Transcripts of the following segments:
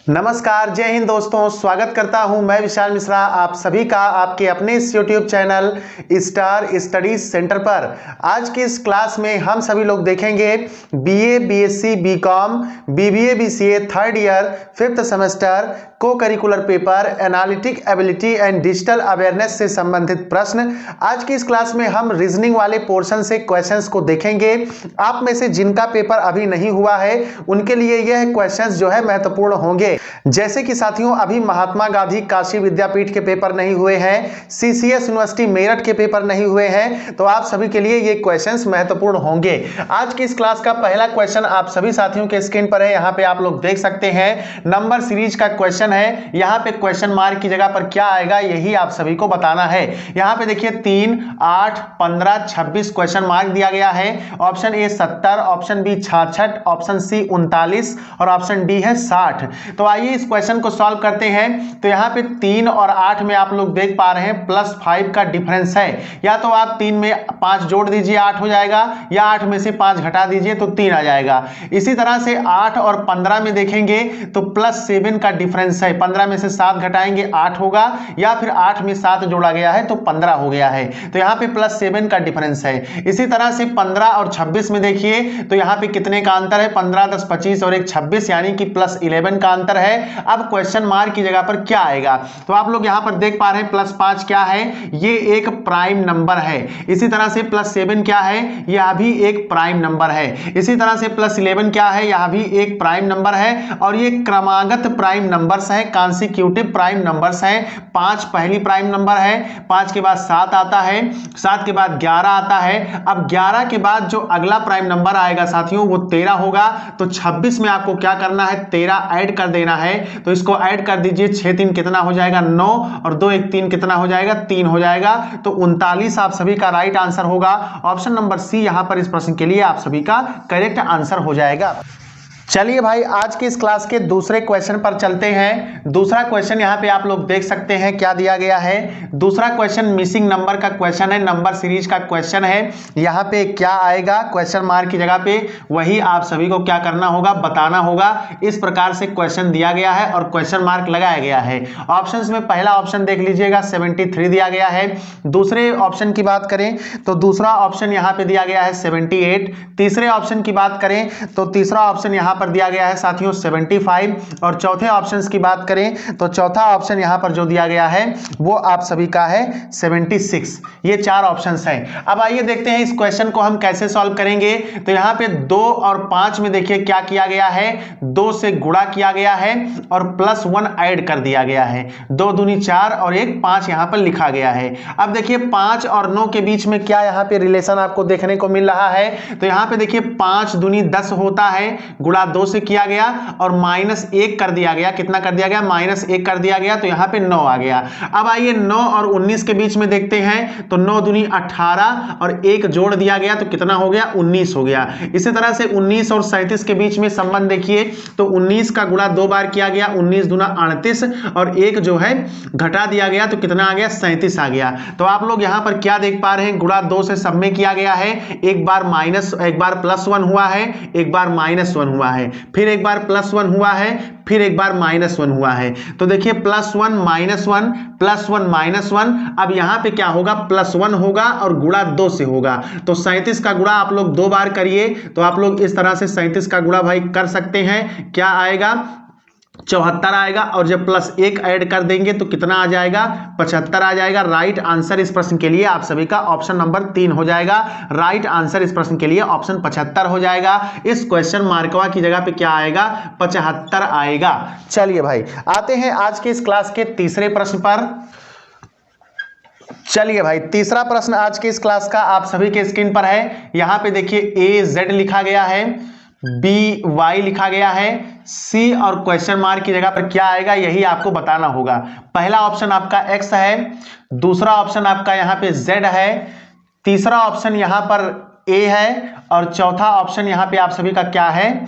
नमस्कार, जय हिंद दोस्तों। स्वागत करता हूं मैं विशाल मिश्रा आप सभी का आपके अपने इस YouTube channel star studies centre पर। आज की इस क्लास में हम सभी लोग देखेंगे BA, BSc, BCom, BBA, BCA third year 5th semester cocurricular paper analytic ability and digital awareness से संबंधित प्रश्न। आज की इस क्लास में हम रीजनिंग वाले पोर्शन से क्वेश्चंस को देखेंगे। आप में से जिनका पेपर अभी नहीं हुआ है उनके लिए यह क्वेश्चंस जो है महत्वपूर्ण होंगे। जैसे कि साथियों, अभी महात्मा गांधी काशी विद्यापीठ के पेपर नहीं हुए हैं, सीसीएस यूनिवर्सिटी मेरठ के पेपर नहीं हुए हैं, तो आप सभी के लिए ये क्वेश्चंस महत्वपूर्ण होंगे। आज की इस क्लास का पहला क्वेश्चन आप सभी साथियों के स्क्रीन पर है, यहां पे आप लोग देख सकते हैं। नंबर सीरीज का क्वेश्चन है। यहां पे क्वेश्चन मार्क की जगह पर क्या आएगा यही आप सभी को बताना है। यहां पे देखिए 3, 8, 15, 26 क्वेश्चन मार्क दिया गया है। Option A 70, option B 66, option C 39 और ऑप्शन डी है 60। तो आइए इस क्वेश्चन को सॉल्व करते हैं। तो यहाँ पे 3 और 8 में आप लोग देख पा रहे हैं +5 का डिफरेंस है। या तो आप 3 में 5 जोड़ दीजिए 8 हो जाएगा, या 8 में से 5 घटा दीजिए तो 3 आ जाएगा। इसी तरह से 8 और 15 में देखेंगे तो +7 का डिफरेंस है। 15 में से 7 घटाएंगे 8 होगा, या फिर 8 में 7 जोड़ा गया है तो 15 हो गया है। तो यहाँ पे +7 का डिफरेंस है। इसी तरह से 15 और 26 में देखिए तो यहाँ पे कितने का अंतर है, 15 10 25 और एक 26 यानी कि +11 का अंतर है। अब क्वेश्चन मार्क की जगह पर क्या आएगा, तो आप लोग यहां पर देख पा रहे हैं +5 क्या है, ये एक प्राइम नंबर है। इसी तरह से +7 क्या है, यह भी एक प्राइम नंबर है। इसी तरह से +11 क्या है, यह भी एक प्राइम नंबर है। और ये क्रमागत प्राइम नंबर्स है, कॉन्सिक्यूटिव प्राइम नंबर्स है। 5 पहली प्राइम नंबर है, 5 के बाद 7 आता है, 7 के बाद 11 आता है। अब 11 के बाद जो अगला प्राइम नंबर आएगा साथियों वो 13 होगा। तो 26 में आपको क्या करना है, 13 ऐड कर देना है। तो इसको ऐड कर दीजिए, 6 3 कितना हो जाएगा 9 और 2 1 3 कितना हो जाएगा 3 हो जाएगा। तो 39 आप सभी का राइट आंसर होगा। ऑप्शन नंबर सी यहां पर इस प्रश्न के लिए आप सभी का करेक्ट आंसर हो जाएगा। चलिए भाई, आज की इस क्लास के दूसरे क्वेश्चन पर चलते हैं। दूसरा क्वेश्चन यहाँ पे आप लोग देख सकते हैं क्या दिया गया है। दूसरा क्वेश्चन मिसिंग नंबर का क्वेश्चन है, नंबर सीरीज का क्वेश्चन है। यहाँ पे क्या आएगा क्वेश्चन मार्क की जगह पे, वही आप सभी को क्या करना होगा, बताना होगा। इस प्रकार से क्वेश्चन दिया गया है और क्वेश्चन मार्क लगाया गया है। ऑप्शंस में पहला ऑप्शन देख लीजिएगा 73 दिया गया है। दूसरे ऑप्शन की बात करें तो दूसरा ऑप्शन यहाँ पे दिया गया है 78। तीसरे ऑप्शन की बात करें तो तीसरा ऑप्शन यहाँ पर दिया गया है साथियों 75। और चौथे ऑप्शंस की बात करें तो चौथा ऑप्शन यहां पर जो दिया गया है वो आप सभी का है 76। ये 4 ऑप्शंस हैं। अब आइए देखते हैं इस क्वेश्चन को हम कैसे सॉल्व करेंगे। तो यहां पे 2 और 5 में देखिए क्या किया गया है, 2 से गुणा किया गया है और +1 ऐड कर दिया गया है। 2 दूनी 4 और एक 5 यहां पर लिखा गया है। अब देखिए 5 और 9 के बीच में क्या यहां पे रिलेशन आपको देखने को मिल रहा है। तो यहां पे देखिए 5 दूनी 10 होता है, गुणा 2 से किया गया और -1 कर दिया गया। कितना कर दिया गया, -1 कर दिया गया। तो यहां पे 9 आ गया। अब आइए 9 और 19 के बीच में देखते हैं। तो 9 दूनी 18 और 1 जोड़ दिया गया तो कितना हो गया, 19 हो गया। इसी तरह से 19 और 37 के बीच में संबंध देखिए तो 19 का गुणा 2 बार किया गया, 19 दूना 38 और 1 जो है घटा दिया गया तो कितना आ गया, 37 आ गया। तो आप लोग यहां पर क्या देख पा रहे हैं, गुणा 2 से सब में किया गया है। एक बार +1 हुआ है, एक बार -1 हुआ है, फिर एक बार +1 हुआ है, फिर एक बार -1 हुआ है। तो देखिए +1 -1 +1 -1। अब यहां पे क्या होगा, +1 होगा और गुणा 2 से होगा। तो 37 का गुणा आप लोग 2 बार करिए तो आप लोग इस तरह से 37 का गुणा भाई कर सकते हैं। क्या आएगा, 74 आएगा। और जब +1 ऐड कर देंगे तो कितना आ जाएगा, 75 आ जाएगा। राइट आंसर इस प्रश्न के लिए आप सभी का ऑप्शन नंबर 3 हो जाएगा। राइट आंसर इस प्रश्न के लिए ऑप्शन 75 हो जाएगा। इस क्वेश्चन मार्कवा की जगह पे क्या आएगा, 75 आएगा। चलिए भाई आते हैं आज के इस क्लास के तीसरे प्रश्न पर। चलिए भाई, तीसरा प्रश्न आज के इस क्लास का आप सभी के स्क्रीन पर है। यहां पे देखिए AZ लिखा गया है, BY लिखा गया है, C और क्वेश्चन मार्क की जगह पर क्या आएगा यही आपको बताना होगा। पहला ऑप्शन आपका X है, दूसरा ऑप्शन आपका यहां पे Z है, तीसरा ऑप्शन यहां पर A है और चौथा ऑप्शन यहां पे आप सभी का क्या है,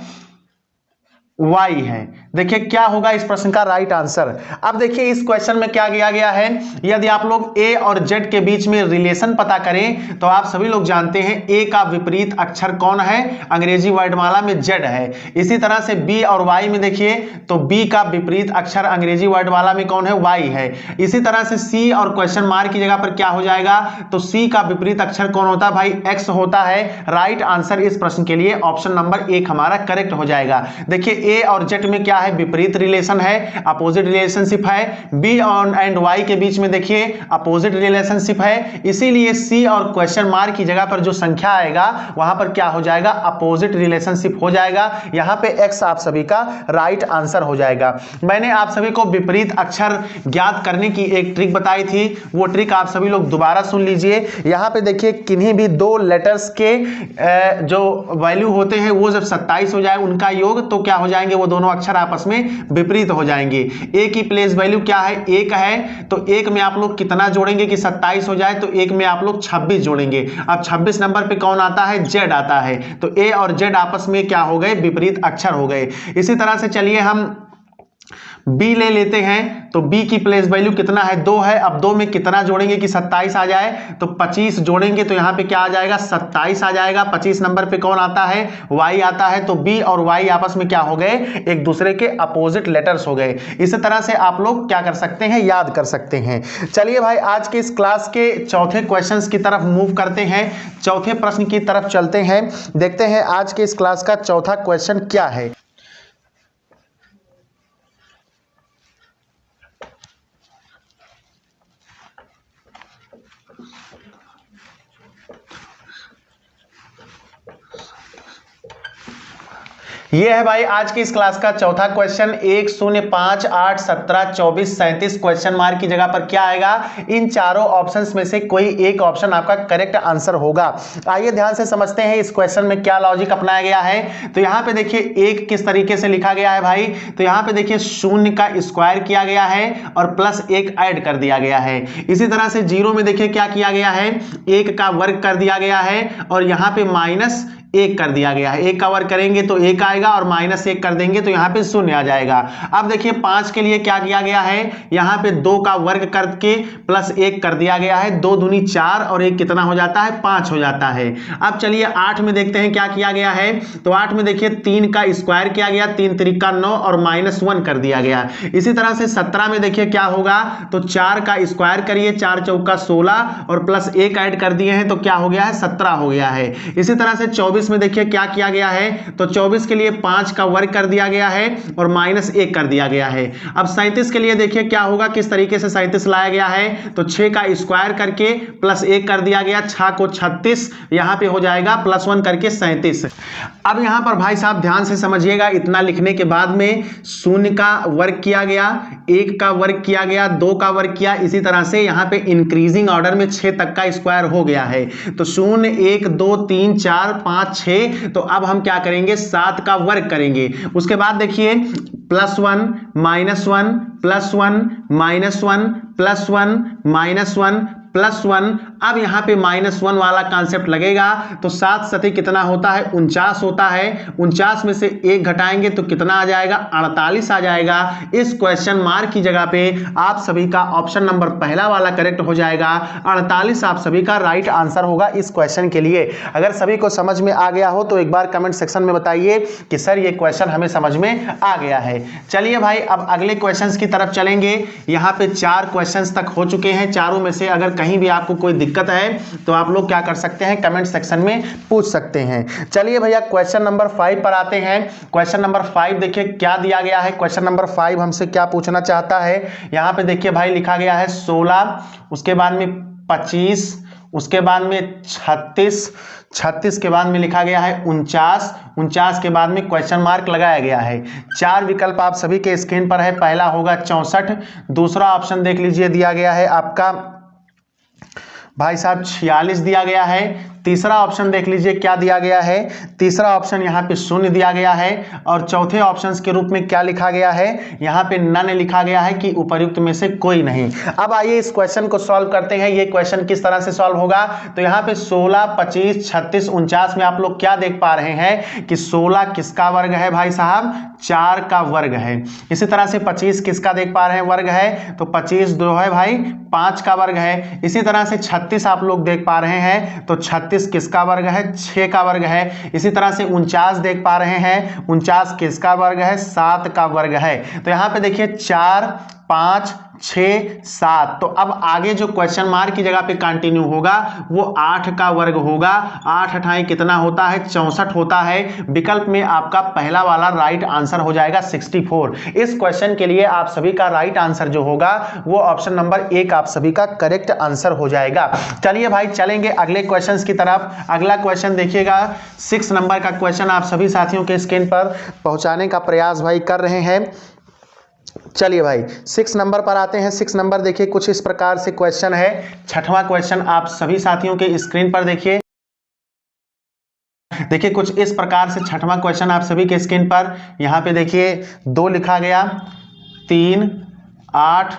y है। देखिए क्या होगा इस प्रश्न का राइट आंसर। अब देखिए इस क्वेश्चन में क्या किया गया है, यदि आप लोग a और z के बीच में रिलेशन पता करें तो आप सभी लोग जानते हैं a का विपरीत अक्षर कौन है, अंग्रेजी वर्णमाला में z है। इसी तरह से b और y में देखिए तो b का विपरीत अक्षर अंग्रेजी वर्णमाला में कौन है, y है। इसी तरह से c और क्वेश्चन मार्क की जगह पर क्या हो जाएगा, तो c का विपरीत अक्षर कौन होता है भाई, x होता है। राइट आंसर इस प्रश्न के लिए ऑप्शन नंबर 1 हमारा करेक्ट हो जाएगा। देखिए a और z में क्या है, विपरीत रिलेशन है, अपोजिट रिलेशनशिप है। b और एंड y के बीच में देखिए अपोजिट रिलेशनशिप है, इसीलिए c और क्वेश्चन मार्क की जगह पर जो संख्या आएगा वहां पर क्या हो जाएगा, अपोजिट रिलेशनशिप हो जाएगा। यहां पे x आप सभी का राइट आंसर हो जाएगा। मैंने आप सभी को विपरीत अक्षर ज्ञात करने की एक ट्रिक बताई थी, वो ट्रिक आप सभी लोग दोबारा सुन लीजिए। यहां पे देखिए किन्हीं भी दो लेटर्स के जो वैल्यू होते हैं वो जब 27 हो जाए उनका योग, तो क्या हो जाएंगे, वो दोनों अक्षर आपस में विपरीत हो जाएंगे। a की प्लेस वैल्यू क्या है, 1 है, तो 1 में आप लोग कितना जोड़ेंगे कि 27 हो जाए, तो 1 में आप लोग 26 जोड़ेंगे। अब 26 नंबर पे कौन आता है, z आता है, तो a और z आपस में क्या हो गए, विपरीत अक्षर हो गए। इसी तरह से चलिए हम b ले लेते हैं, तो b की प्लेस वैल्यू कितना है, 2 है। अब 2 में कितना जोड़ेंगे कि 27 आ जाए, तो 25 जोड़ेंगे, तो यहाँ पे क्या आ जाएगा, 27 आ जाएगा। 25 नंबर पे कौन आता है, y आता है, तो b और y आपस में क्या हो गए, एक दूसरे के अपोजिट लेटर्स हो गए। इसी तरह से आप लोग क्या कर सकते हैं, याद कर सकते हैं। चलिए भाई आज के इस क्लास के चौथे क्वेश्चन की तरफ मूव करते हैं, चौथे प्रश्न की तरफ चलते हैं, देखते हैं आज के इस क्लास का चौथा क्वेश्चन क्या है। ये है भाई आज की इस क्लास का चौथा क्वेश्चन। 1 0 5 8 17 24 37 क्वेश्चन मार्क की जगह पर क्या आएगा, इन चारों ऑप्शंस में से कोई एक ऑप्शन आपका करेक्ट आंसर होगा। आइए ध्यान से समझते हैं इस क्वेश्चन में क्या लॉजिक अपनाया गया है। तो यहाँ पे देखिए एक किस तरीके से लिखा गया है भाई, तो यहाँ पे देखिए 0 का स्क्वायर किया गया है और प्लस 1 ऐड कर दिया गया है। इसी तरह से 0 में देखिए क्या किया गया है, 1 का वर्ग कर दिया गया है और यहाँ पे माइनस 1 कर दिया गया है। 1 का वर्ग करेंगे तो 1 आएगा और माइनस 1 कर देंगे तो यहाँ पे 0 आ जाएगा। अब देखिए 5 के लिए क्या किया गया है, यहाँ पे 2 का वर्ग करके प्लस 1 कर दिया गया है। 2 दूनी 4 और 1 कितना हो जाता है, 5 हो जाता है। अब चलिए 8 में देखते हैं क्या किया गया है। तो 8 में देखिए 3 का स्क्वायर किया गया, 3 त्रिका 9 और माइनस 1 कर दिया गया। इसी तरह से 17 में देखिए क्या होगा, तो 4 का स्क्वायर करिए, 4 चौका 16 और प्लस 1 ऐड कर दिए हैं तो क्या हो गया है, 17 हो गया है। इसी तरह से 24 में देखिए क्या किया गया है, तो 24 के लिए 5 का वर्ग कर दिया गया है और माइनस 1 कर दिया गया है। अब 37 के लिए देखिए क्या होगा, किस तरीके से 37 लाया गया है, तो 6 का स्क्वायर करके प्लस 1 कर दिया गया, 6 को 36, यहां पे हो जाएगा प्लस 1 करके 37। अब यहां पर भाई साहब ध्यान से समझिएगा, इतना लिखने के बाद में 0 का वर्ग किया गया, 1 का वर्ग किया गया, 2 का वर्ग किया, इसी तरह से यहां पे इंक्रीजिंग ऑर्डर में 6 तक का स्क्वायर हो गया है। तो 0 1 2 3 4 5 6, तो अब हम क्या करेंगे, 7 का वर्ग करेंगे। उसके बाद देखिए +1 -1 +1 -1 +1 -1 +1। अब यहां पे -1 वाला कॉन्सेप्ट लगेगा, तो 7 सती कितना होता है, 49 होता है। 49 में से 1 घटाएंगे तो कितना आ जाएगा, 48 आ जाएगा। इस क्वेश्चन मार्क की जगह पे आप सभी का ऑप्शन नंबर पहला वाला करेक्ट हो जाएगा। 48 आप सभी का राइट आंसर होगा इस क्वेश्चन के लिए। अगर सभी को समझ में आ गया हो तो एक बार कमेंट सेक्शन में बताइए कि सर ये क्वेश्चन हमें समझ में आ गया है। चलिए भाई अब अगले क्वेश्चन की तरफ चलेंगे। यहाँ पे 4 क्वेश्चन तक हो चुके हैं। चारों में से अगर कहीं भी आपको कोई दिक्कत है तो आप लोग क्या कर सकते हैं, कमेंट सेक्शन में पूछ सकते हैं। चलिए भैया क्वेश्चन नंबर 5 पर आते हैं। क्वेश्चन नंबर 5 देखिए क्या दिया गया है। क्वेश्चन नंबर 5 हमसे क्या पूछना चाहता है, यहाँ पे देखिए भाई लिखा गया है 16, उसके बाद में 25, उसके बाद में 36 के बाद में लिखा गया है 49 के बाद में क्वेश्चन मार्क लगाया गया है। 4 विकल्प आप सभी के स्क्रीन पर है। पहला होगा 64, दूसरा ऑप्शन देख लीजिए दिया गया है आपका भाई साहब 46 दिया गया है, तीसरा ऑप्शन देख लीजिए क्या दिया गया है, तीसरा ऑप्शन यहाँ पे शून्य दिया गया है और चौथे ऑप्शन के रूप में क्या लिखा गया है, यहाँ पे नन लिखा गया है कि उपर्युक्त में से कोई नहीं। अब आइए इस क्वेश्चन को सॉल्व करते हैं। ये क्वेश्चन किस तरह से सॉल्व होगा, तो यहाँ पे 16, 25, 36, 49 में आप लोग क्या देख पा रहे हैं कि 16 किसका वर्ग है भाई साहब, 4 का वर्ग है। इसी तरह से 25 किसका देख पा रहे हैं वर्ग है, तो 25 जो है भाई 5 का वर्ग है। इसी तरह से 36 आप लोग देख पा रहे हैं तो 36 किसका वर्ग है, 6 का वर्ग है। इसी तरह से 49 देख पा रहे हैं, 49 किसका वर्ग है, 7 का वर्ग है। तो यहाँ पे देखिए 4, 5, 6, 7, तो अब आगे जो क्वेश्चन मार्क की जगह पे कंटिन्यू होगा वो 8 का वर्ग होगा। 8 अठाई कितना होता है, 64 होता है। विकल्प में आपका पहला वाला राइट आंसर हो जाएगा 64। इस क्वेश्चन के लिए आप सभी का राइट आंसर जो होगा वो ऑप्शन नंबर 1 आप सभी का करेक्ट आंसर हो जाएगा। चलिए भाई चलेंगे अगले क्वेश्चन की तरफ। अगला क्वेश्चन देखिएगा 6 नंबर का क्वेश्चन आप सभी साथियों के स्क्रीन पर पहुंचाने का प्रयास भाई कर रहे हैं। चलिए भाई 6 नंबर पर आते हैं। 6 नंबर देखिए कुछ इस प्रकार से क्वेश्चन है। छठवां क्वेश्चन आप सभी साथियों के स्क्रीन पर देखिए कुछ इस प्रकार से छठवां क्वेश्चन आप सभी के स्क्रीन पर यहाँ पे देखिए 2 लिखा गया, 3, 8,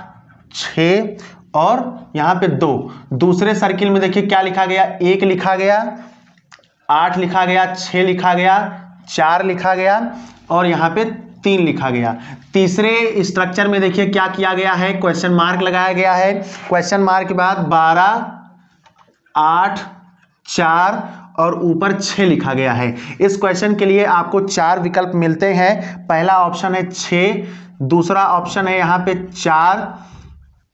6 और यहाँ पे 2। दूसरे सर्किल में देखिए क्या लिखा गया, 1 लिखा गया, 8 लिखा गया, 6 लिखा गया, 4 लिखा गया और यहाँ पे 3 लिखा गया। तीसरे स्ट्रक्चर में देखिए क्या किया गया है, क्वेश्चन मार्क लगाया गया है। क्वेश्चन मार्क के बाद 12, 8, 4 और ऊपर 6 लिखा गया है। इस क्वेश्चन के लिए आपको 4 विकल्प मिलते हैं। पहला ऑप्शन है 6, दूसरा ऑप्शन है यहाँ पे 4,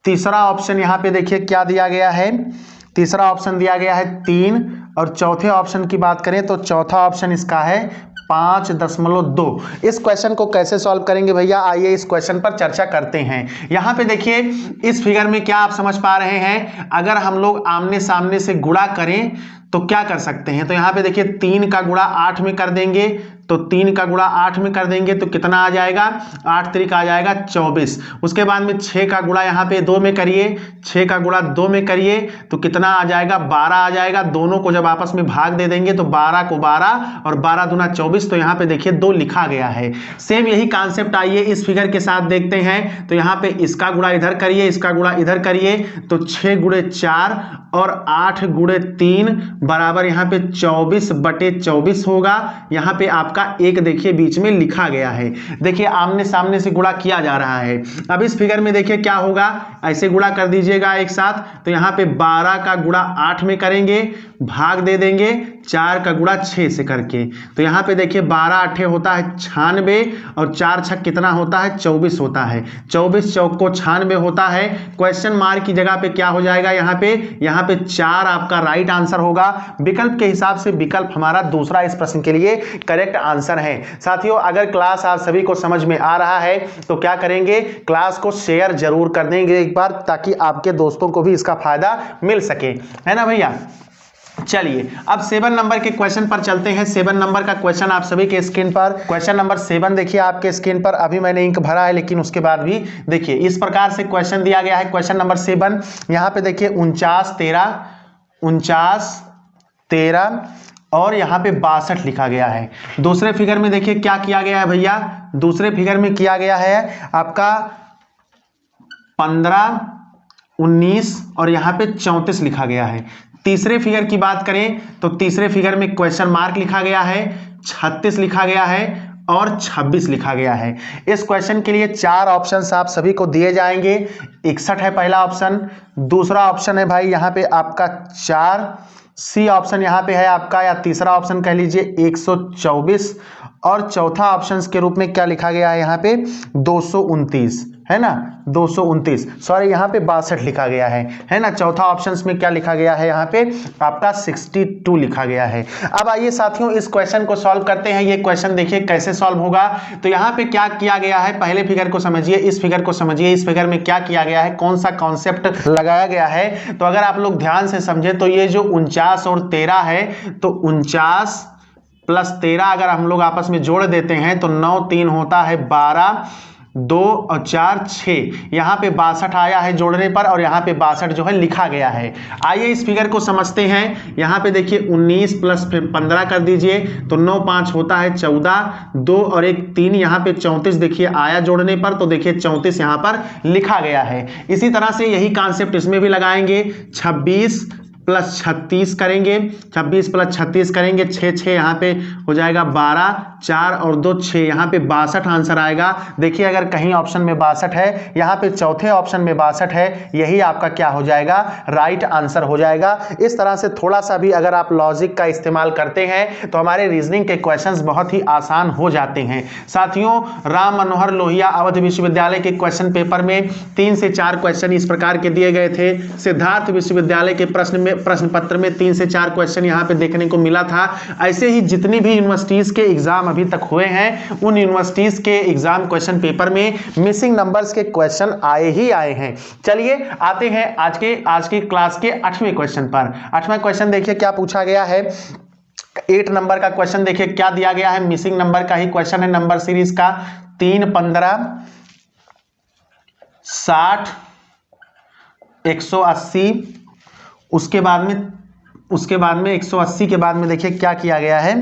तीसरा ऑप्शन यहाँ पे देखिए क्या दिया गया है, तीसरा ऑप्शन दिया गया है 3 और चौथे ऑप्शन की बात करें तो चौथा ऑप्शन इसका है 5.2। इस क्वेश्चन को कैसे सॉल्व करेंगे भैया, आइए इस क्वेश्चन पर चर्चा करते हैं। यहाँ पे देखिए इस फिगर में क्या आप समझ पा रहे हैं, अगर हम लोग आमने सामने से गुणा करें तो क्या कर सकते हैं, तो यहाँ पे देखिए 3 का गुणा 8 में कर देंगे, तो 3 का गुणा 8 में कर देंगे तो कितना आ जाएगा, 8 3 का आ जाएगा 24। उसके बाद में 6 का गुणा यहाँ पे 2 में करिए, 6 का गुणा 2 में करिए तो कितना आ जाएगा, 12 आ जाएगा। दोनों को जब आपस में भाग दे देंगे तो 12 को 12 और 12 दूना 24, तो यहाँ पे देखिए 2 लिखा गया है। सेम यही कॉन्सेप्ट आइए इस फिगर के साथ देखते हैं। तो यहाँ पे इसका गुणा इधर करिए, इसका गुणा इधर करिए, तो 6 गुणे 4 और 8 गुणे 3 बराबर यहाँ पे 24/24 होगा। यहाँ पे आपका 1 देखिए बीच में लिखा गया है। देखिए आमने सामने से गुणा किया जा रहा है। अब इस फिगर में देखिए क्या होगा, ऐसे गुणा कर दीजिएगा एक साथ, तो यहाँ पे 12 का गुणा 8 में करेंगे, भाग दे देंगे 4 का गुणा 6 से करके, तो यहाँ पे देखिए 12 8 होता है 96 और 4 6 कितना होता है, 24 होता है। 24 चौक को 96 होता है। क्वेश्चन मार्क की जगह पे क्या हो जाएगा, यहाँ पे 4 आपका राइट आंसर होगा। विकल्प के हिसाब से विकल्प हमारा दूसरा इस प्रश्न के लिए करेक्ट आंसर है। साथियों अगर क्लास आप सभी को समझ में आ रहा है तो क्या करेंगे, क्लास को शेयर जरूर कर देंगे एक बार, ताकि आपके दोस्तों को भी इसका फायदा मिल सके, है ना भैया। चलिए अब 7 नंबर के क्वेश्चन पर चलते हैं। 7 नंबर का क्वेश्चन आप सभी के स्क्रीन पर, क्वेश्चन नंबर 7 देखिए आपके स्क्रीन पर। अभी मैंने इंक भरा है लेकिन उसके बाद भी देखिए इस प्रकार से क्वेश्चन दिया गया है। क्वेश्चन नंबर 7 यहाँ पे देखिए 49 13 और यहाँ पे 62 लिखा गया है। दूसरे फिगर में देखिए क्या किया गया है भैया, दूसरे फिगर में किया गया है आपका 15 19 और यहाँ पे 34 लिखा गया है। तीसरे फिगर की बात करें तो तीसरे फिगर में क्वेश्चन मार्क लिखा गया है, 36 लिखा गया है और 26 लिखा गया है। इस क्वेश्चन के लिए 4 ऑप्शंस आप सभी को दिए जाएंगे। 61 है पहला ऑप्शन, दूसरा ऑप्शन है भाई यहाँ पे आपका 4, सी ऑप्शन यहाँ पे है आपका, या तीसरा ऑप्शन कह लीजिए 124 और चौथा ऑप्शन के रूप में क्या लिखा गया है यहाँ पे 229, है ना, 229, सॉरी यहाँ पे 62 लिखा गया है ना। चौथा ऑप्शन में क्या लिखा गया है यहाँ पे आपका 62 लिखा गया है। अब आइए साथियों इस क्वेश्चन को सॉल्व करते हैं। ये क्वेश्चन देखिए कैसे सॉल्व होगा। तो यहाँ पे क्या किया गया है, पहले फिगर को समझिए, इस फिगर को समझिए। इस फिगर में क्या किया गया है, कौन सा कॉन्सेप्ट लगाया गया है, तो अगर आप लोग ध्यान से समझे तो ये जो 49 और 13 है, तो 49 प्लस 13 अगर हम लोग आपस में जोड़ देते हैं तो 9 3 होता है 12 2 और 4 6, यहाँ पे 62 आया है जोड़ने पर और यहाँ पे 62 जो है लिखा गया है। आइए इस फिगर को समझते हैं। यहाँ पे देखिए 19 प्लस 15 कर दीजिए तो 9 5 होता है 14, 2 और 1 3, यहाँ पे 34 देखिए आया जोड़ने पर, तो देखिए 34 यहाँ पर लिखा गया है। इसी तरह से यही कॉन्सेप्ट इसमें भी लगाएंगे। 26 प्लस 36 करेंगे, 26 प्लस 36 करेंगे, 6 6 यहाँ पे हो जाएगा 12, 4 और 2 6, यहाँ पे 62 आंसर आएगा। देखिए अगर कहीं ऑप्शन में 62 है, यहाँ पे चौथे ऑप्शन में 62 है, यही आपका क्या हो जाएगा, राइट आंसर हो जाएगा। इस तरह से थोड़ा सा भी अगर आप लॉजिक का इस्तेमाल करते हैं तो हमारे रीजनिंग के क्वेश्चंस बहुत ही आसान हो जाते हैं। साथियों, राम मनोहर लोहिया अवध विश्वविद्यालय के क्वेश्चन पेपर में 3 से 4 क्वेश्चन इस प्रकार के दिए गए थे। सिद्धार्थ विश्वविद्यालय के प्रश्न पत्र में 3 से 4 क्वेश्चन यहाँ पे देखने को मिला था। ऐसे ही जितनी भी यूनिवर्सिटीज के एग्जाम अभी तक हुए हैं, उन यूनिवर्सिटीज के एग्जाम क्वेश्चन पेपर में मिसिंग नंबर्स के क्वेश्चन आए ही आए हैं। चलिए आते हैं आज की क्लास के 8वें क्वेश्चन पर। 8वां क्वेश्चन देखिए क्या पूछा गया है। 8 नंबर का क्वेश्चन देखिए क्या दिया गया है, मिसिंग नंबर का ही क्वेश्चन है, नंबर सीरीज का। 3 15 60 180, उसके बाद में 180 के बाद में देखिए क्या किया गया है,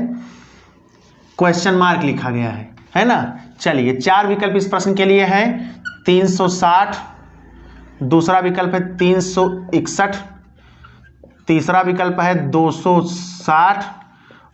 क्वेश्चन मार्क लिखा गया है ना। चलिए 4 विकल्प इस प्रश्न के लिए हैं। 360, दूसरा विकल्प है 361, तीसरा विकल्प है 260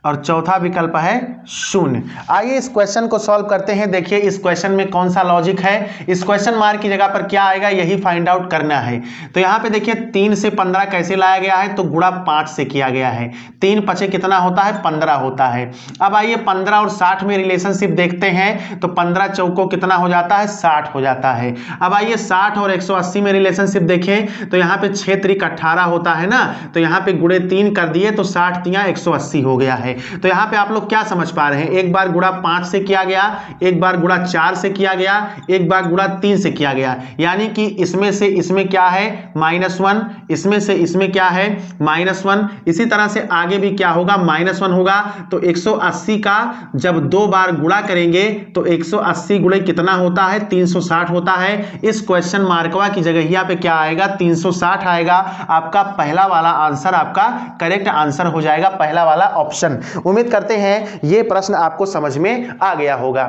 और चौथा विकल्प है 0। आइए इस क्वेश्चन को सॉल्व करते हैं। देखिए इस क्वेश्चन में कौन सा लॉजिक है, इस क्वेश्चन मार्क की जगह पर क्या आएगा, यही फाइंड आउट करना है। तो यहाँ पे देखिए 3 से 15 कैसे लाया गया है, तो गुणा 5 से किया गया है। 3 5 कितना होता है, 15 होता है। अब आइए 15 और 60 में रिलेशनशिप देखते हैं, तो 15 चौको कितना हो जाता है, 60 हो जाता है। अब आइए 60 और 180 में रिलेशनशिप देखें, तो यहाँ पे 6 3 18 होता है ना, तो यहाँ पे गुणे 3 कर दिए तो 60 3 180 हो गया है। तो यहां पे आप लोग क्या समझ पा रहे हैं, एक बार गुणा 5 से किया गया, एक बार गुणा 4 से किया गया, एक बार गुणा 3 से किया गया, यानी कि इसमें से इसमें क्या है, -1, इसमें से इसमें क्या है, -1। इसी तरह से आगे भी क्या होगा, -1 होगा। तो 180 का जब 2 बार गुणा करेंगे तो 180 गुणे कितना होता है, 360 होता है। इस क्वेश्चन मार्कवा की जगह यहाँ पे क्या आएगा, 360 आएगा। आपका पहला वाला आंसर आपका करेक्ट आंसर हो जाएगा, पहला वाला ऑप्शन। उम्मीद करते हैं ये प्रश्न आपको समझ में आ गया होगा।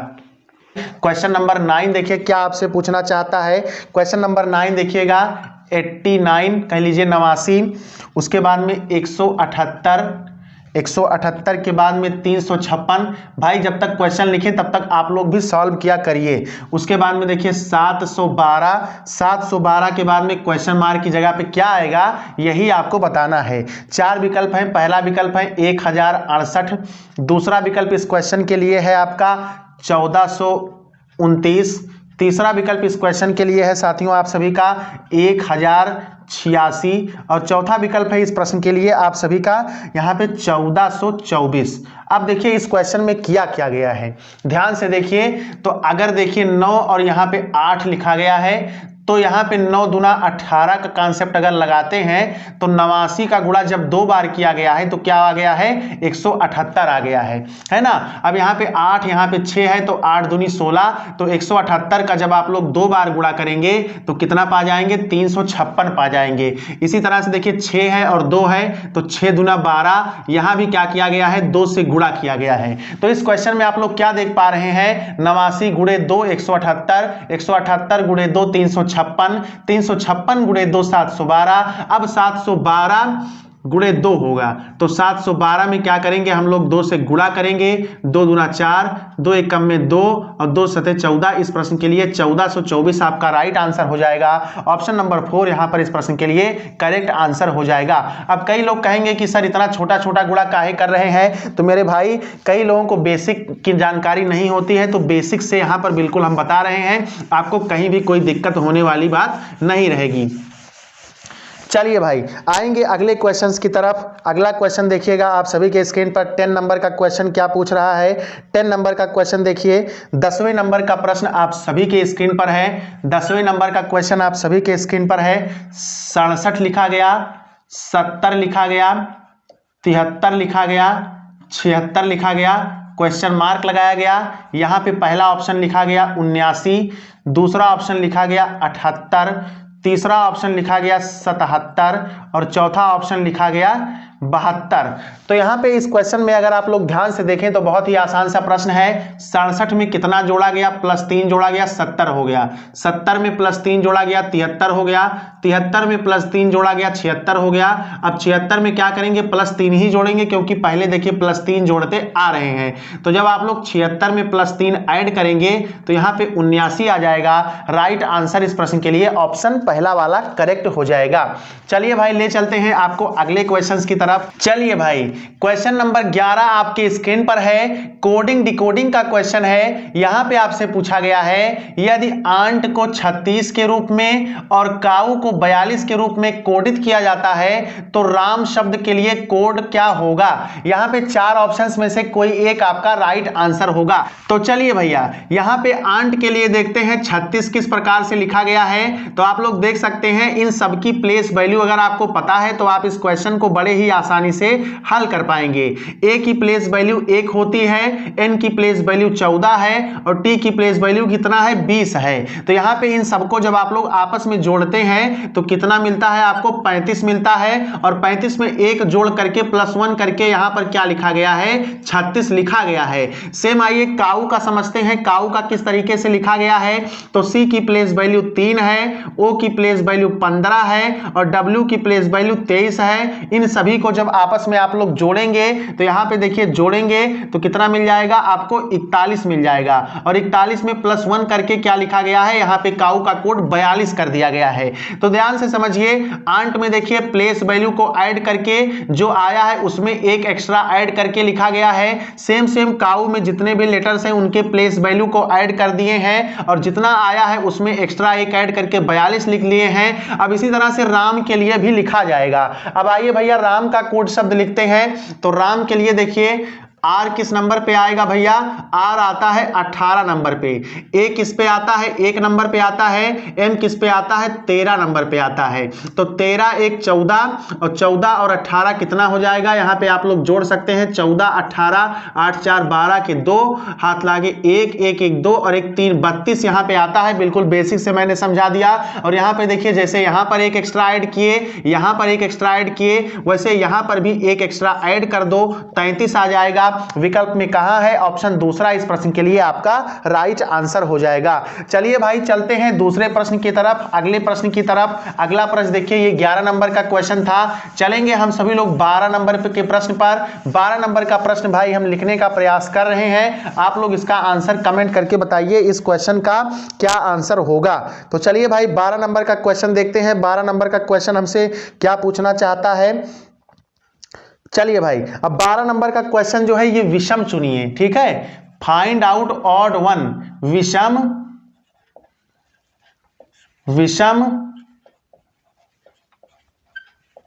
क्वेश्चन नंबर 9 देखिए क्या आपसे पूछना चाहता है। क्वेश्चन नंबर 9 देखिएगा, 89 कह लीजिए 89, उसके बाद में 178 के बाद में 356। भाई जब तक क्वेश्चन लिखे तब तक आप लोग भी सॉल्व किया करिए। उसके बाद में देखिए 712 के बाद में क्वेश्चन मार्क की जगह पे क्या आएगा, यही आपको बताना है। 4 विकल्प है, पहला विकल्प है 1068, दूसरा विकल्प इस क्वेश्चन के लिए है आपका 1429, तीसरा विकल्प इस क्वेश्चन के लिए है साथियों आप सभी का 1086 और चौथा विकल्प है इस प्रश्न के लिए आप सभी का यहाँ पे 1424। अब देखिए इस क्वेश्चन में किया क्या गया है, ध्यान से देखिए। तो अगर देखिए 9 और यहाँ पे 8 लिखा गया है, तो यहाँ पे 9 दूना 18 का कॉन्सेप्ट अगर लगाते हैं तो 89 का गुणा जब 2 बार किया गया है तो क्या आ गया है, 178 आ गया है ना। अब यहाँ पे 8 यहाँ पे 6 है, तो 8 दूनी 16, तो 178 का जब आप लोग 2 बार गुणा करेंगे तो कितना पा जाएंगे, 356 पा जाएंगे। इसी तरह से देखिए 6 है और 2 है, तो 6 दूना 12, यहाँ भी क्या किया गया है, 2 से गुणा किया गया है। तो इस क्वेश्चन में आप लोग क्या देख पा रहे हैं, 89 गुणे 2 178, 178 गुणे 2 356, 356 गुणे 2 712। अब 712 गुणे 2 होगा, तो 712 में क्या करेंगे हम लोग, 2 से गुणा करेंगे, 2 दूना 4, 2 एकम में 2 और 2 सते 14। इस प्रश्न के लिए 1424 आपका राइट आंसर हो जाएगा। ऑप्शन नंबर 4 यहां पर इस प्रश्न के लिए करेक्ट आंसर हो जाएगा। अब कई लोग कहेंगे कि सर इतना छोटा छोटा गुणा काहे कर रहे हैं, तो मेरे भाई कई लोगों को बेसिक की जानकारी नहीं होती है, तो बेसिक से यहां पर बिल्कुल हम बता रहे हैं, आपको कहीं भी कोई दिक्कत होने वाली बात नहीं रहेगी। चलिए भाई आएंगे अगले क्वेश्चंस की तरफ। अगला क्वेश्चन देखिएगा आप सभी के स्क्रीन पर। 10 नंबर का क्वेश्चन क्या पूछ रहा है, 10 नंबर का क्वेश्चन देखिए। 10वें नंबर का प्रश्न आप सभी के स्क्रीन पर है। 10वें नंबर का क्वेश्चन आप सभी के स्क्रीन पर है। 67 लिखा गया, 70 लिखा गया, 73 लिखा गया, 76 लिखा गया। क्वेश्चन मार्क लगाया गया, यहाँ पे पहला ऑप्शन लिखा गया 79, दूसरा ऑप्शन लिखा गया 78, तीसरा ऑप्शन लिखा गया 77 और चौथा ऑप्शन लिखा गया 72। तो यहाँ पे इस क्वेश्चन में अगर आप लोग ध्यान से देखें तो बहुत ही आसान सा प्रश्न है। 67 में कितना जोड़ा गया, +3 जोड़ा गया, 70 हो गया। 70 में +3 जोड़ा गया 73 हो गया। 73 में +3 जोड़ा गया 76 हो गया। अब 76 में क्या करेंगे, +3 ही जोड़ेंगे क्योंकि पहले देखिए +3 जोड़ते आ रहे हैं। तो जब आप लोग 76 में +3 ऐड करेंगे तो यहाँ पे 79 आ जाएगा। राइट आंसर इस प्रश्न के लिए ऑप्शन पहला वाला करेक्ट हो जाएगा। चलिए भाई ले चलते हैं आपको अगले क्वेश्चन की तरफ। चलिए भाई क्वेश्चन नंबर 11 आपके स्क्रीन पर है। कोडिंग डिकोडिंग का क्वेश्चन है। यहां पे आपसे पूछा गया है यदि आंट को 36 के रूप में और काऊ को 42 के रूप में कोडित किया जाता है तो राम शब्द के लिए कोड क्या होगा। यहां पे 4 ऑप्शंस में से कोई एक आपका राइट आंसर होगा। तो चलिए भैया यहां पे आंट के लिए देखते हैं 36 किस प्रकार से लिखा गया है। तो आप लोग देख सकते हैं इन सबकी प्लेस वैल्यू अगर आपको पता है तो आप इस क्वेश्चन को बड़े ही आसानी से हल कर पाएंगे। ए की प्लेस वैल्यू 1 होती है, एन की प्लेस वैल्यू 14 है और टी की प्लेस वैल्यू कितना है, 20 है। तो यहां पे इन सबको जब आप लोग आपस में जोड़ते हैं तो कितना मिलता है आपको, 35 मिलता है। और 35 में 1 जोड़ करके +1 करके यहां पर क्या लिखा गया है, 36 लिखा गया है। सेम आइए काऊ का समझते हैं, काऊ का किस तरीके से लिखा गया है। तो सी की प्लेस वैल्यू 3 है, ओ की प्लेस वैल्यू 15 है और डब्ल्यू की प्लेस वैल्यू 23 है। इन सभी को जब आपस में आप लोग जोड़ेंगे तो यहां पे देखिए जोड़ेंगे तो कितना मिल जाएगा आपको, 41 मिल जाएगा। और 41 में +1 करके क्या लिखा गया है, यहां पे काऊ का कोड 42 कर दिया गया है। तो ध्यान से समझिए आंट में देखिए प्लेस वैल्यू को ऐड करके जो आया है उसमें एक एक्स्ट्रा ऐड करके लिखा गया है। सेम काऊ में जितने भी लेटर्स हैं उनके प्लेस वैल्यू को ऐड कर दिए हैं और जितना आया है उसमें एक्स्ट्रा एक ऐड करके 42 लिख लिए हैं। अब इसी तरह से राम के लिए भी लिखा जाएगा। अब आइए भैया राम का कोड शब्द लिखते हैं। तो राम के लिए देखिए आर किस नंबर पे आएगा भैया, आर आता है 18 नंबर पे। ए किस पे आता है, 1 नंबर पे आता है। एम किस पे आता है, 13 नंबर पे आता है। तो 13 1 14 और 14 और 18 कितना हो जाएगा, यहाँ पे आप लोग जोड़ सकते हैं 14 18 8 4 12 के 2 हाथ लागे 1 1 1 2 और 1 3 32 यहाँ पे आता है। बिल्कुल बेसिक से मैंने समझा दिया। और यहाँ पे देखिए जैसे यहाँ पर एक एक्स्ट्रा ऐड किए, यहाँ पर एक एक्स्ट्रा ऐड किए, वैसे यहाँ पर भी एक एक्स्ट्रा ऐड कर दो, 33 आ जाएगा। विकल्प में कहां है, ऑप्शन दूसरा इस प्रश्न के लिए आपका राइट आंसर हो जाएगा। चलिए भाई चलते हैं दूसरे प्रश्न की तरफ, अगले प्रश्न की तरफ। अगला प्रश्न देखिए ये 11 नंबर का क्वेश्चन था। चलेंगे हम सभी लोग 12 नंबर के प्रश्न पर। 12 नंबर का प्रश्न भाई हम लिखने का प्रयास कर रहे हैं। आप लोग इसका आंसर कमेंट करके बताइए इस क्वेश्चन का क्या आंसर होगा। तो चलिए भाई 12 नंबर का क्वेश्चन देखते हैं। 12 नंबर का क्वेश्चन हमसे क्या पूछना चाहता है। चलिए भाई अब 12 नंबर का क्वेश्चन जो है ये विषम चुनिए, ठीक है। फाइंड आउट ऑड वन, विषम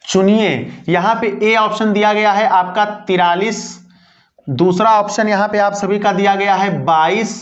चुनिए। यहां पे ए ऑप्शन दिया गया है आपका 43, दूसरा ऑप्शन यहां पे आप सभी का दिया गया है 22,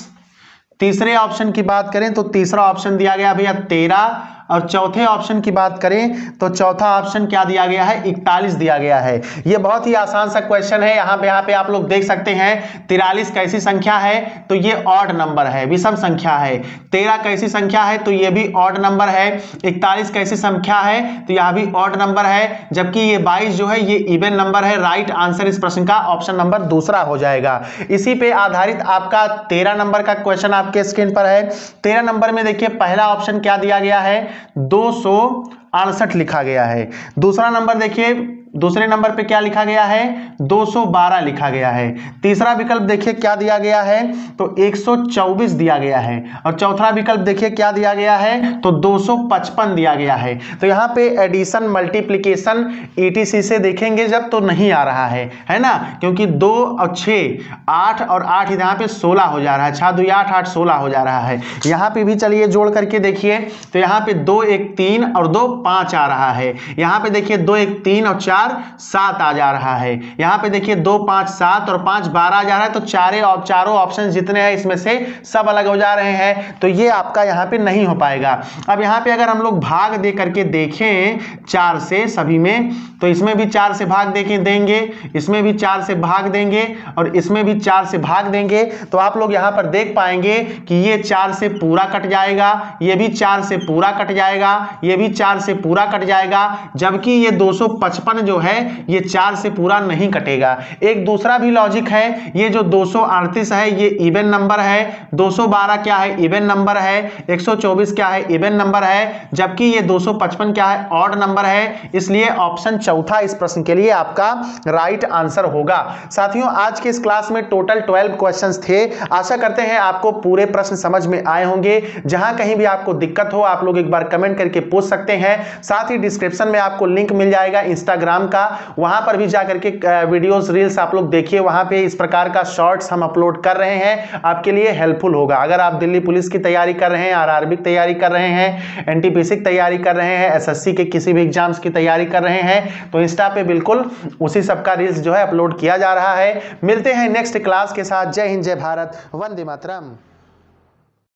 तीसरे ऑप्शन की बात करें तो तीसरा ऑप्शन दिया गया भैया 13 और चौथे ऑप्शन की बात करें तो चौथा ऑप्शन क्या दिया गया है, 41 दिया गया है। ये बहुत ही आसान सा क्वेश्चन है। यहाँ पे आप लोग देख सकते हैं 43 कैसी संख्या है तो ये ऑड नंबर है, विषम संख्या है। 13 कैसी संख्या है तो ये भी ऑड नंबर है। 41 कैसी संख्या है तो यह भी ऑड नंबर है। जबकि ये 22 जो है ये इवन नंबर है। राइट आंसर इस प्रश्न का ऑप्शन नंबर दूसरा हो जाएगा। इसी पे आधारित आपका 13 नंबर का क्वेश्चन आपके स्क्रीन पर है। 13 नंबर में देखिए पहला ऑप्शन क्या दिया गया है, 268 लिखा गया है। दूसरा नंबर देखिए, दूसरे नंबर पे क्या लिखा गया है, 212 लिखा गया है। तीसरा विकल्प देखिए क्या दिया गया है तो 124 दिया गया है। और चौथा विकल्प देखिए क्या दिया गया है तो 255 दिया गया है। तो यहाँ पे एडिशन मल्टीप्लिकेशन ETC से देखेंगे जब तो नहीं आ रहा है ना, क्योंकि 2 और 6 8 और 8 यहाँ पे 16 हो जा रहा है। 6 2 8 8 16 हो जा रहा है। यहाँ पे भी चलिए जोड़ करके देखिए तो यहाँ पे 2 1 3 और 2 5 आ रहा है। यहाँ पे देखिए 2 1 3 और 4 7 आ जा रहा है। यहाँ पे देखिए 2 5 7 और 5 12 आ जा रहा है, तो चारों ऑप्शन जितने हैं इसमें से सब अलग हो जा रहे हैं, तो ये आपका यहाँ पे नहीं हो पाएगा। अब यहाँ पे अगर हम लोग भाग दे करके देखें 4 से सभी में, तो इसमें भी 4 से भाग देंगे, इसमें भी 4 से भाग देंगे और इसमें भी 4 से भाग देंगे, तो आप लोग यहाँ पर देख पाएंगे कि ये 4 से पूरा कट जाएगा, ये भी 4 से पूरा कट जाएगा, ये भी 4 से पूरा कट जाएगा, जबकि ये 255 जो है ये 4 से पूरा नहीं कटेगा। एक दूसरा भी लॉजिक है, ये जो 238 है ये इवन नंबर है, 212 क्या है इवन नंबर है, 124 क्या है इवन नंबर है, जबकि ये 255 क्या है ऑड नंबर है। इसलिए ऑप्शन चौथा इस प्रश्न के लिए आपका राइट आंसर होगा। साथियों, आज के इस क्लास में टोटल 12 क्वेश्चंस थे। आशा करते हैं आपको पूरे प्रश्न समझ में आए होंगे। जहां कहीं भी आपको दिक्कत हो आप लोग एक बार कमेंट करके पूछ सकते हैं। साथ ही डिस्क्रिप्शन में आपको लिंक मिल जाएगा इंस्टाग्राम का, वहां पर भी जाकर के वीडियोस रील्स आप लोग देखिए, वहां पे इस प्रकार का शॉर्ट्स हम अपलोड कर रहे हैं, आपके लिए हेल्पफुल होगा। अगर आप दिल्ली पुलिस की तैयारी कर रहे हैं, आरआरबी की तैयारी कर रहे हैं, एनटीपीसी की तैयारी कर रहे हैं, एसएससी के किसी भी एग्जाम्स की तैयारी कर रहे हैं, तो इंस्टा पे बिल्कुल उसी सब का रील्स जो है अपलोड किया जा रहा है। मिलते हैं नेक्स्ट क्लास के साथ। जय हिंद, जय भारत, वंदे मातरम।